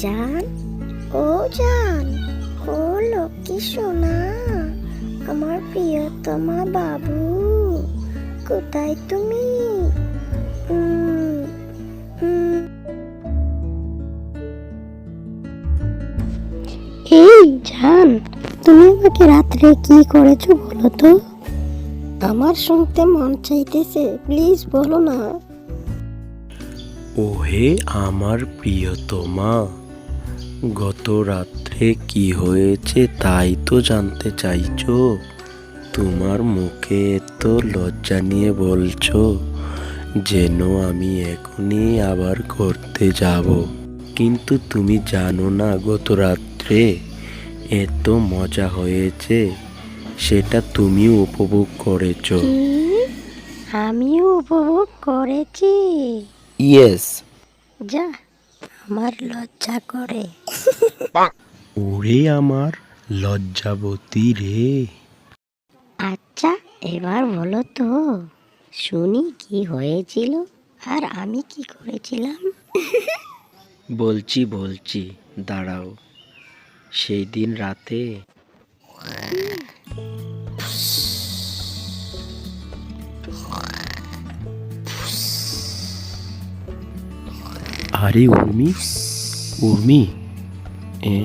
জান, ও জান, ও লক্ষ্মী সোনা, আমার প্রিয়তমা বাবু, কোথায় তুমি? উম, উম। এই জান, তুমি আমাকে রাত্রে কি করেছো বলো তো? আমার শুনতে মন চাইতেছে, প্লিজ বলো না। ওহে আমার প্রিয়তমা, গত রাত্রে কি হয়েছে তাই তো জানতে চাইছো? তোমার মুখে এত লজ্জা নিয়ে বলছো যেন আমি এখনই আবার করতে যাব। কিন্তু তুমি জানো না গত রাত্রে এত মজা হয়েছে, সেটা তুমিও উপভোগ করেছো। কি? আমিও উপভোগ করেছি? ইয়েস। যা, আমার লজ্জা করে। ওরে আমার লজ্জাবতী রে। আচ্ছা, এবার বলো তো, শুনি কি হয়েছিল আর আমি কি করেছিলাম? বলছি দাঁড়াও। সেই দিন রাতে আরে উর্মি, উর্মি এ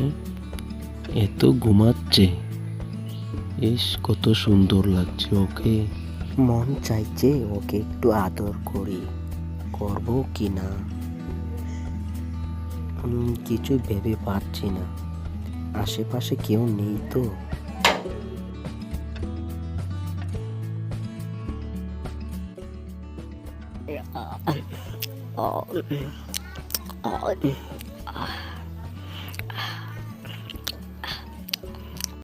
এ তো ঘুমাচ্ছে। ইস, কত সুন্দর লাগছে ওকে। মন চাইছে ওকে একটু আদর করি, করব কি না কিছু ভেবে পাচ্ছি না। আশেপাশে কেউ নেই তো।